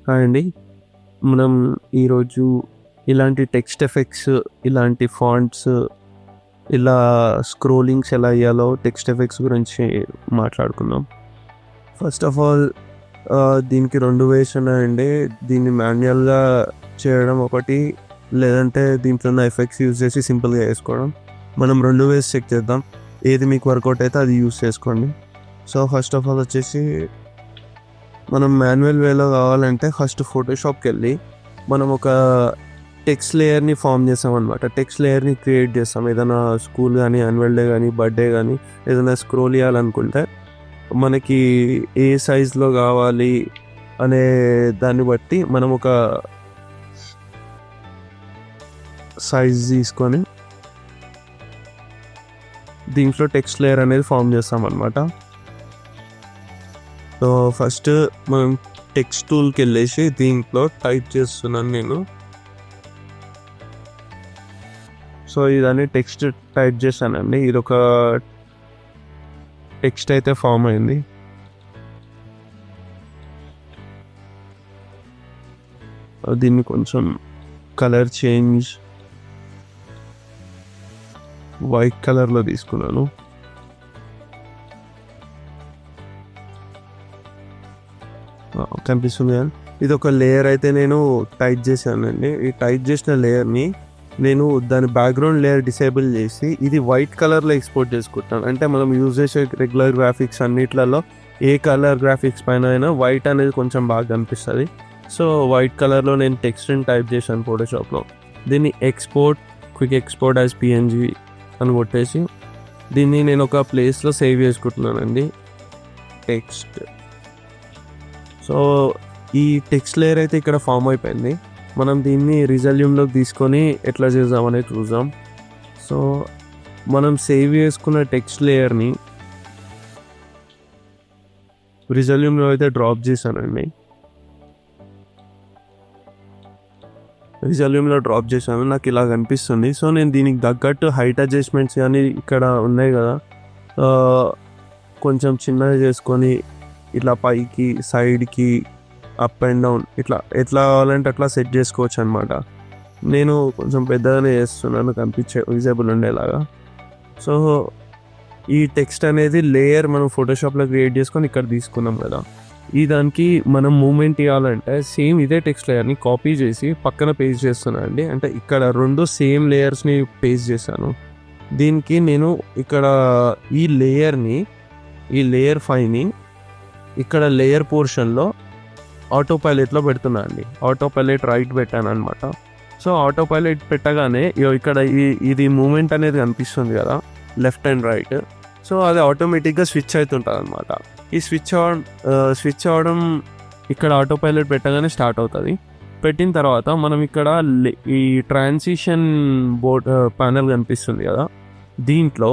Hi అండి. మనం ఈరోజు ఇలాంటి టెక్స్ట్ ఎఫెక్ట్స్, ఇలాంటి ఫాంట్స్, ఇలా స్క్రోలింగ్స్ ఎలా ఎయ్యాలో టెక్స్ట్ ఎఫెక్ట్స్ గురించి మాట్లాడుకుందాం. ఫస్ట్ ఆఫ్ ఆల్ దీనికి 2 వేస్ ఉన్నాయండి. దీన్ని మాన్యువల్‌గా చేయడం ఒకటి, లేదంటే దీంట్లో ఉన్న ఎఫెక్ట్స్ యూజ్ చేసి సింపుల్‌గా చేసుకోవడం. మనం 2 వేస్ చెక్ చేద్దాం. ఏది మీకు వర్కౌట్ అయితే అది యూజ్ చేసుకోండి. సో ఫస్ట్ ఆఫ్ ఆల్ వచ్చేసి మనం మాన్యువల్ వేలో కావాలంటే ఫస్ట్ ఫోటోషాప్కి వెళ్ళి మనం ఒక టెక్స్ట్ లేయర్ని ఫామ్ చేస్తామన్నమాట. టెక్స్ట్ లేయర్ని క్రియేట్ చేస్తాం. ఏదైనా స్కూల్ కానీ, యాన్యువల్ డే కానీ, బర్త్డే కానీ ఏదైనా స్క్రోల్ చేయాలనుకుంటే మనకి ఏ సైజులో కావాలి అనే దాన్ని బట్టి మనం ఒక సైజ్ తీసుకొని దీంట్లో టెక్స్ట్ లేయర్ అనేది ఫామ్ చేస్తామన్నమాట. సో ఫస్ట్ మనం టెక్స్ట్ టూల్కి వెళ్ళేసి దీంట్లో టైప్ చేస్తున్నాను నేను. సో ఇదని టెక్స్ట్ టైప్ చేశానండి. ఇది ఒక టెక్స్ట్ అయితే ఫామ్ అయింది. దీన్ని కొంచెం కలర్ చేంజ్ వైట్ కలర్లో తీసుకున్నాను. కనిపిస్తుంది కదా, ఇది ఒక లేయర్ అయితే నేను టైప్ చేశానండి. ఈ టైప్ చేసిన లేయర్ని నేను దాని బ్యాక్గ్రౌండ్ లేయర్ డిసేబుల్ చేసి ఇది వైట్ కలర్లో ఎక్స్పోర్ట్ చేసుకుంటాను. అంటే మనం యూజ్ చేసే రెగ్యులర్ గ్రాఫిక్స్ అన్నిట్లలో ఏ కలర్ గ్రాఫిక్స్ పైన అయినా వైట్ అనేది కొంచెం బాగా కనిపిస్తుంది. సో వైట్ కలర్లో నేను టెక్స్ట్ని టైప్ చేశాను ఫోటోషాప్లో. దీన్ని క్విక్ ఎక్స్పోర్ట్ యాజ్ PNG అని కొట్టేసి దీన్ని నేను ఒక ప్లేస్లో సేవ్ చేసుకుంటున్నానండి, టెక్స్ట్. సో ఈ టెక్స్ట్ లేయర్ అయితే ఇక్కడ ఫామ్ అయిపోయింది. మనం దీన్ని రిజల్యూమ్లోకి తీసుకొని ఎట్లా చేద్దామనేది చూద్దాం. సో మనం సేవ్ చేసుకున్న టెక్స్ట్ లేయర్ని రిజల్యూమ్లో అయితే డ్రాప్ చేశానండి. రిజల్యూమ్లో డ్రాప్ చేశాను, నాకు ఇలా కనిపిస్తుంది. సో నేను దీనికి తగ్గట్టు హైట్ అడ్జస్ట్మెంట్స్ కానీ ఇక్కడ ఉన్నాయి కదా, కొంచెం చిన్నగా చేసుకొని ఇట్లా పైకి, సైడ్కి, అప్ అండ్ డౌన్ ఇట్లా ఎట్లా కావాలంటే అట్లా సెట్ చేసుకోవచ్చు అనమాట. నేను కొంచెం పెద్దగానే చేస్తున్నాను కనిపించే విజిబుల్ ఉండేలాగా. సో ఈ టెక్స్ట్ అనేది లేయర్ మనం ఫోటోషాప్లో క్రియేట్ చేసుకొని ఇక్కడ తీసుకున్నాం కదా, ఈ దానికి మనం మూమెంట్ ఇవ్వాలంటే సేమ్ ఇదే టెక్స్ట్ లేయర్ని కాపీ చేసి పక్కన పేస్ట్ చేస్తున్నాను అండి. అంటే ఇక్కడ 2 సేమ్ లేయర్స్ని పేస్ట్ చేశాను. దీనికి నేను ఇక్కడ ఈ లేయర్ 5ని ఇక్కడ లేయర్ పోర్షన్లో ఆటో పైలట్లో పెడుతున్నా అండి. ఆటో పైలట్ రైట్ పెట్టాను అనమాట. సో ఆటో పైలట్ పెట్టగానే ఇక్కడ ఇది మూమెంట్ అనేది కనిపిస్తుంది కదా, లెఫ్ట్ అండ్ రైట్. సో అది ఆటోమేటిక్గా స్విచ్ అవుతుంటుంది అనమాట. ఈ స్విచ్ అవడం ఇక్కడ ఆటో పైలట్ పెట్టగానే స్టార్ట్ అవుతుంది. పెట్టిన తర్వాత మనం ఇక్కడ ఈ ట్రాన్సిషన్ బోర్డ్ ప్యానల్ కనిపిస్తుంది కదా, దీంట్లో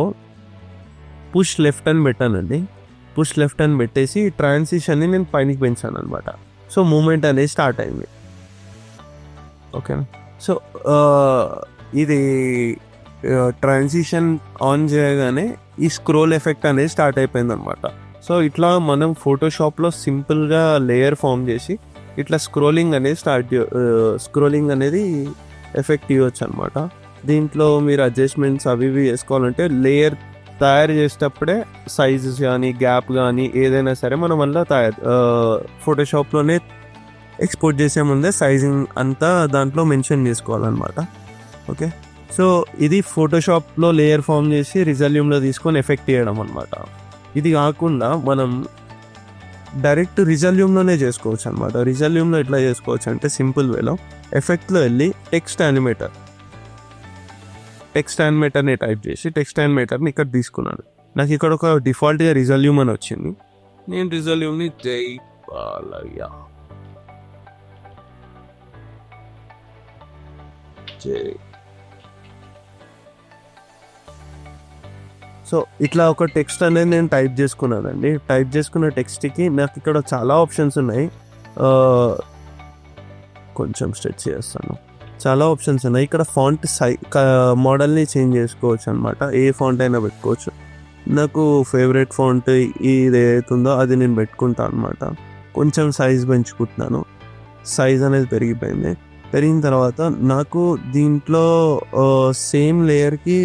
పుష్ లెఫ్ట్ అని పెట్టానండి. పుష్ లెఫ్ట్ అని పెట్టేసి ట్రాన్సిషన్ని నేను పైనకి పెంచాను అనమాట. సో మూమెంట్ అనేది స్టార్ట్ అయింది. ఓకేనా. సో ఇది ట్రాన్సిషన్ ఆన్ చేయగానే ఈ స్క్రోల్ ఎఫెక్ట్ అనేది స్టార్ట్ అయిపోయింది అనమాట. సో ఇట్లా మనం ఫోటోషాప్లో సింపుల్గా లేయర్ ఫామ్ చేసి ఇట్లా స్క్రోలింగ్ అనేది ఎఫెక్ట్ ఇవ్వచ్చు అనమాట. దీంట్లో మీరు అడ్జస్ట్మెంట్స్ అవి చేసుకోవాలంటే లేయర్ తయారు చేసేటప్పుడే సైజెస్ కానీ, గ్యాప్ కానీ ఏదైనా సరే మనం వల్ల ఫోటోషాప్లోనే ఎక్స్పోర్ట్ చేసే ముందే సైజింగ్ అంతా దాంట్లో మెన్షన్ చేసుకోవాలన్నమాట. ఓకే. సో ఇది ఫోటోషాప్లో లేయర్ ఫామ్ చేసి రిజల్యూమ్లో తీసుకొని ఎఫెక్ట్ చేయడం అనమాట. ఇది కాకుండా మనం డైరెక్ట్ రిజల్యూమ్లోనే చేసుకోవచ్చు అనమాట. రిజల్యూమ్లో ఎట్లా చేసుకోవచ్చు అంటే సింపుల్ వేలో ఎఫెక్ట్లో వెళ్ళి టెక్స్ట్ యానిమేటర్ని టైప్ చేసి టెక్స్ట్ యానిమేటర్ని ఇక్కడ తీసుకున్నాను. నాకు ఇక్కడ ఒక డిఫాల్ట్గా రిజల్యూమ్ అని వచ్చింది. నేను రిజల్యూమ్ని సో ఇట్లా ఒక టెక్స్ట్ అనేది నేను టైప్ చేసుకున్నానండి. టైప్ చేసుకున్న టెక్స్ట్కి నాకు ఇక్కడ చాలా ఆప్షన్స్ ఉన్నాయి. కొంచెం స్ట్రెచ్ చేస్తాను. చాలా ఆప్షన్స్ ఉన్నాయి ఇక్కడ. ఫాంట్ మోడల్ని చేంజ్ చేసుకోవచ్చు అనమాట. ఏ ఫాంట్ అయినా పెట్టుకోవచ్చు. నాకు ఫేవరెట్ ఫాంట్ ఇది ఏదైతుందో అది నేను పెట్టుకుంటాను అనమాట. కొంచెం సైజ్ పెంచుకుంటున్నాను. సైజ్ అనేది పెరిగిపోయింది. పెరిగిన తర్వాత నాకు దీంట్లో సేమ్ లేయర్కి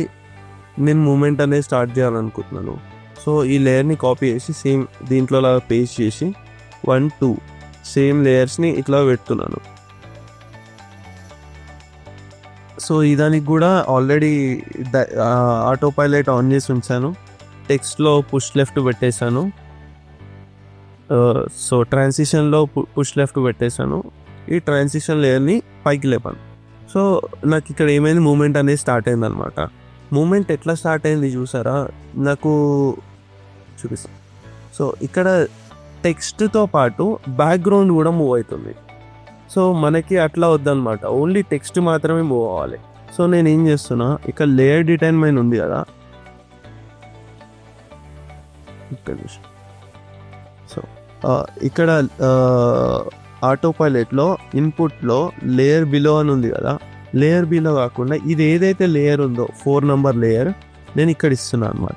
నేను మూమెంట్ అనేది స్టార్ట్ చేయాలనుకుంటున్నాను. సో ఈ లేయర్ని కాపీ చేసి సేమ్ దీంట్లో లాగా పేస్ట్ చేసి 1 2 సేమ్ లేయర్స్ని ఇట్లా పెడుతున్నాను. సో దానికి కూడా ఆల్రెడీ ఆటో పైలట్ ఆన్ చేసి ఉంచాను. టెక్స్ట్లో పుష్ లెఫ్ట్ పెట్టేశాను. సో ట్రాన్సిషన్లో పుష్ లెఫ్ట్ పెట్టేశాను. ఈ ట్రాన్సిషన్ లేయర్ని పైకి లేపాను. సో నాకు ఇక్కడ ఏమైంది, మూమెంట్ అనేది స్టార్ట్ అయింది అనమాట. మూమెంట్ ఎట్లా స్టార్ట్ అయింది చూసారా, నాకు చూపిస్తాను. సో ఇక్కడ టెక్స్ట్తో పాటు బ్యాక్గ్రౌండ్ కూడా మూవ్ అవుతుంది. సో మనకి అట్లా వద్దనమాట, ఓన్లీ టెక్స్ట్ మాత్రమే మూవ్ అవ్వాలి. సో నేను ఏం చేస్తున్నా, ఇక్కడ లేయర్ డిటైన్మెంట్ ఉంది కదా, సో ఇక్కడ ఆటో పైలట్లో ఇన్పుట్లో లేయర్ బిలో అని ఉంది కదా, లేయర్ బిలో కాకుండా ఇది ఏదైతే లేయర్ ఉందో 4 నెంబర్ లేయర్ నేను ఇక్కడ ఇస్తున్నాను అనమాట.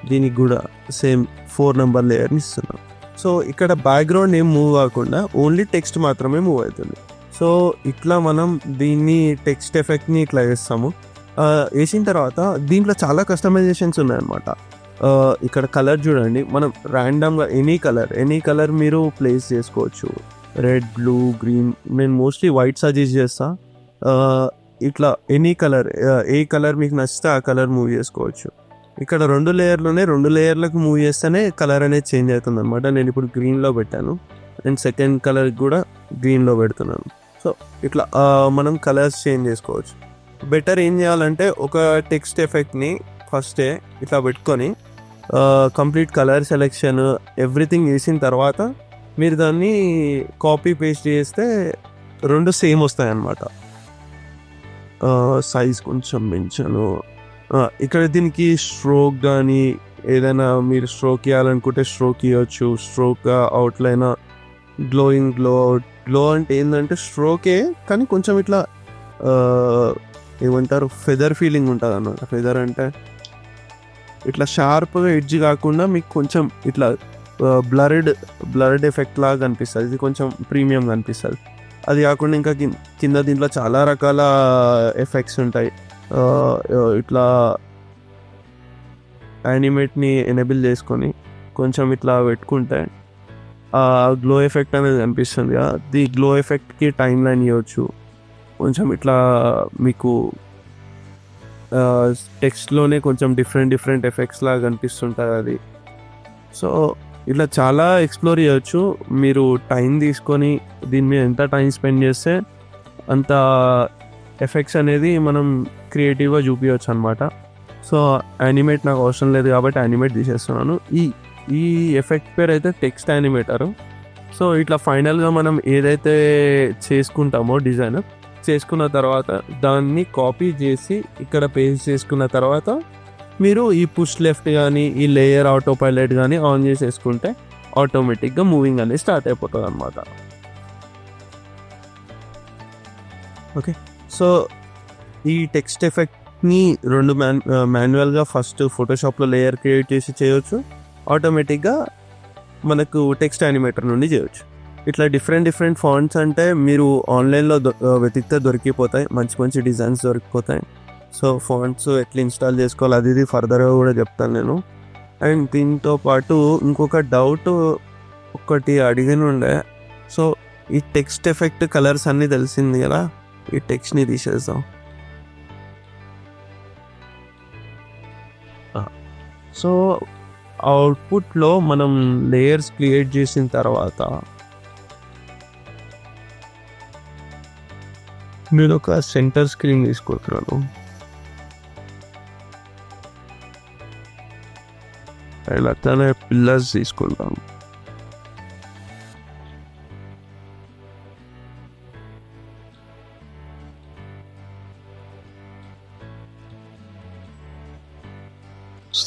దీనికి కూడా సేమ్ 4 నెంబర్ లేయర్ని ఇస్తున్నాను. సో ఇక్కడ బ్యాక్గ్రౌండ్ ఏం మూవ్ కాకుండా ఓన్లీ టెక్స్ట్ మాత్రమే మూవ్ అవుతుంది. సో ఇట్లా మనం దీన్ని టెక్స్ట్ ఎఫెక్ట్ని ఇట్లా వేస్తాము. వేసిన తర్వాత దీంట్లో చాలా కస్టమైజేషన్స్ ఉన్నాయన్నమాట. ఇక్కడ కలర్ చూడండి, మనం ర్యాండమ్గా ఎనీ కలర్ మీరు ప్లేస్ చేసుకోవచ్చు. రెడ్, బ్లూ, గ్రీన్, నేను మోస్ట్లీ వైట్ సజెస్ట్ చేస్తా. ఇట్లా ఎనీ కలర్, ఏ కలర్ మీకు నచ్చితే ఆ కలర్ మూవ్ చేసుకోవచ్చు. ఇక్కడ 2 లేయర్లోనే 2 లేయర్లకు మూవ్ చేస్తేనే కలర్ అనేది చేంజ్ అవుతుంది అనమాట. నేను ఇప్పుడు గ్రీన్లో పెట్టాను, నేను సెకండ్ కలర్ కూడా గ్రీన్లో పెడుతున్నాను. సో ఇట్లా మనం కలర్స్ చేంజ్ చేసుకోవచ్చు. బెటర్ ఏం చేయాలంటే ఒక టెక్స్ట్ ఎఫెక్ట్ని ఫస్టే ఇట్లా పెట్టుకొని కంప్లీట్ కలర్ సెలెక్షన్ ఎవ్రీథింగ్ చేసిన తర్వాత మీరు దాన్ని కాపీ పేస్ట్ చేస్తే 2 సేమ్ వస్తాయి అన్నమాట. సైజ్ కొంచెం పెంచాను. ఇక్కడ దీనికి స్ట్రోక్ కానీ ఏదైనా మీరు స్ట్రోక్ ఇవ్వాలనుకుంటే స్ట్రోక్ ఇవ్వచ్చు. స్ట్రోక్ అవుట్లైన్, గ్లో అంటే ఏంటంటే స్ట్రోకే కానీ కొంచెం ఇట్లా ఏమంటారు, ఫెదర్ ఫీలింగ్ ఉంటుంది అన్నమాట. ఫెదర్ అంటే ఇట్లా షార్ప్గా ఎడ్జ్ కాకుండా మీకు కొంచెం ఇట్లా బ్లర్డ్ ఎఫెక్ట్ లాగా కనిపిస్తుంది. ఇది కొంచెం ప్రీమియం కనిపిస్తుంది. అది కాకుండా ఇంకా కింద దీంట్లో చాలా రకాల ఎఫెక్ట్స్ ఉంటాయి. ఇట్లా యానిమేట్ని ఎనేబుల్ చేసుకొని కొంచెం ఇట్లా పెట్టుకుంటే గ్లో ఎఫెక్ట్ అనేది కనిపిస్తుంది కదా, ది గ్లో ఎఫెక్ట్కి టైం లైన్ ఇవ్వచ్చు. కొంచెం ఇట్లా మీకు టెక్స్ట్లోనే కొంచెం డిఫరెంట్ ఎఫెక్ట్స్ లాగా కనిపిస్తుంటుంది అది. సో ఇట్లా చాలా ఎక్స్ప్లోర్ చేయవచ్చు. మీరు టైం తీసుకొని దీని మీద ఎంత టైం స్పెండ్ చేస్తే అంత ఎఫెక్ట్స్ అనేది మనం క్రియేటివ్గా చూపించవచ్చు అనమాట. సో యానిమేట్ నాకు అవసరం లేదు కాబట్టి యానిమేట్ తీసేస్తున్నాను. ఈ ఎఫెక్ట్ పేరు అయితే టెక్స్ట్ యానిమేటరు. సో ఇట్లా ఫైనల్గా మనం ఏదైతే చేసుకుంటామో డిజైన్ చేసుకున్న తర్వాత దాన్ని కాపీ చేసి ఇక్కడ పేస్ట్ చేసుకున్న తర్వాత మీరు ఈ పుష్ లెఫ్ట్ కానీ ఈ లేయర్ ఆటో పైలట్ కానీ ఆన్ చేసేసుకుంటే ఆటోమేటిక్గా మూవింగ్ అనేది స్టార్ట్ అయిపోతుంది అనమాట. ఓకే, సో ఈ టెక్స్ట్ ఎఫెక్ట్ని 2 మాన్యువల్గా ఫస్ట్ ఫోటోషాప్లో లేయర్ క్రియేట్ చేసి చేయవచ్చు. ఆటోమేటిక్గా మనకు టెక్స్ట్ యానిమేటర్ నుండి చేయవచ్చు. ఇట్లా డిఫరెంట్ ఫాంట్స్ అంటే మీరు ఆన్లైన్లో వెతికితే దొరికిపోతాయి, మంచి డిజైన్స్ దొరికిపోతాయి. సో ఫాంట్స్ ఎట్లా ఇన్స్టాల్ చేసుకోవాలి అది ఇది ఫర్దర్గా కూడా చెప్తాను నేను. అండ్ దీంతో పాటు ఇంకొక డౌట్ ఒకటి అడిగిన ఉండే. సో ఈ టెక్స్ట్ ఎఫెక్ట్ కలర్స్ అన్నీ తెలిసింది కదా, ఈ టెక్స్ట్ని తీసేద్దాం. సో అవుట్పుట్లో మనం లేయర్స్ క్రియేట్ చేసిన తర్వాత నేను ఒక సెంటర్ స్క్రీన్ తీసుకుంటున్నాను. అండ్ అట్లనే పిల్లర్స్ తీసుకుంటాను.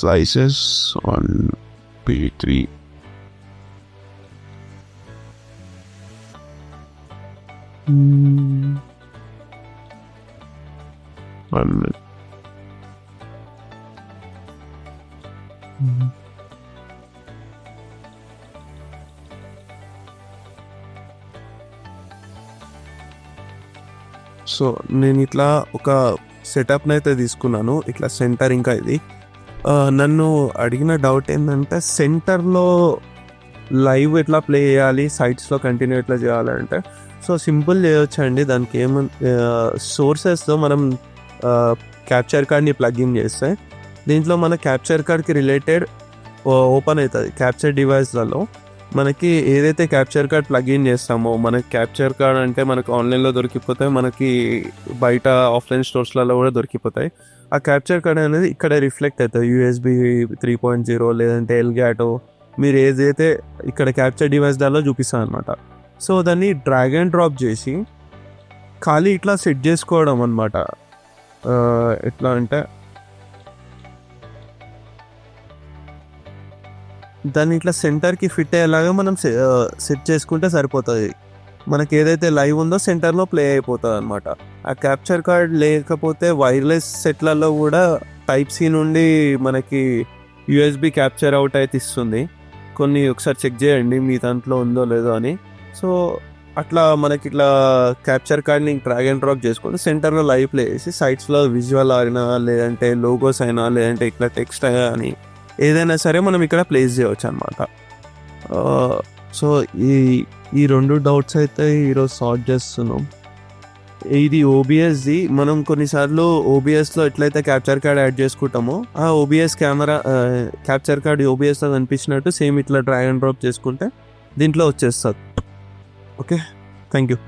Slices on P3. సో నేను ఇట్లా ఒక సెటప్ని అయితే తీసుకున్నాను, ఇట్లా సెంటర్. ఇంకా ఇది నన్ను అడిగిన డౌట్ ఏంటంటే సెంటర్లో లైవ్ ఎట్లా ప్లే చేయాలి, సైట్స్లో కంటిన్యూ ఎట్లా చేయాలంటే, సో సింపుల్ చేయొచ్చండి. దానికి సోర్సెస్తో మనం క్యాప్చర్ కార్డ్ని ప్లగ్ఇన్ చేస్తే దీంట్లో మన క్యాప్చర్ కార్డ్కి రిలేటెడ్ ఓపెన్ అవుతుంది. క్యాప్చర్ డివైస్లలో మనకి ఏదైతే క్యాప్చర్ కార్డ్ ప్లగ్ఇన్ చేస్తామో, మనకి క్యాప్చర్ కార్డ్ అంటే మనకు ఆన్లైన్లో దొరికిపోతాయి, మనకి బయట ఆఫ్లైన్ స్టోర్స్లలో కూడా దొరికిపోతాయి. ఆ క్యాప్చర్ కార్డ్ అనేది ఇక్కడ రిఫ్లెక్ట్ అవుతుంది. USB 3.0 లేదంటే ఎల్గాటో, మీరు ఏదైతే ఇక్కడ క్యాప్చర్ డివైస్ దానిలో చూపిస్తాను అనమాట. సో దాన్ని డ్రాగ్ అండ్ డ్రాప్ చేసి ఖాళీ ఇట్లా సెట్ చేసుకోవడం అనమాట. ఎట్లా అంటే దాన్ని ఇట్లా సెంటర్కి ఫిట్ అయ్యేలాగా మనం సెట్ చేసుకుంటే సరిపోతుంది. మనకి ఏదైతే లైవ్ ఉందో సెంటర్లో ప్లే అయిపోతుంది అనమాట. ఆ క్యాప్చర్ కార్డ్ లేకపోతే వైర్లెస్ సెట్లలో కూడా టైప్ సి నుండి మనకి USB క్యాప్చర్ అవుట్ అయితే ఇస్తుంది. కొన్ని ఒకసారి చెక్ చేయండి మీ దాంట్లో ఉందో లేదో అని. సో అట్లా మనకి ఇట్లా క్యాప్చర్ కార్డ్ని డ్రాగ్ అండ్ డ్రాప్ చేసుకొని సెంటర్లో లైవ్ ప్లే చేసి సైట్స్లో విజువల్ అయినా లేదంటే లోగోస్ అయినా లేదంటే ఇట్లా టెక్స్ట్ అని ఏదైనా సరే మనం ఇక్కడ ప్లేస్ చేయవచ్చు అనమాట. సో ఈ రెండు డౌట్స్ అయితే ఈరోజు సాల్వ్ చేస్తున్నాం. ఇది OBSది. మనం కొన్నిసార్లు OBSలో ఎట్లయితే క్యాప్చర్ కార్డ్ యాడ్ చేసుకుంటామో ఆ OBS కెమెరా క్యాప్చర్ కార్డ్ OBSలో కనిపించినట్టు సేమ్ ఇట్లా డ్రాగ్ అండ్ డ్రాప్ చేసుకుంటే దీంట్లో వచ్చేస్తుంది. Okay, thank you.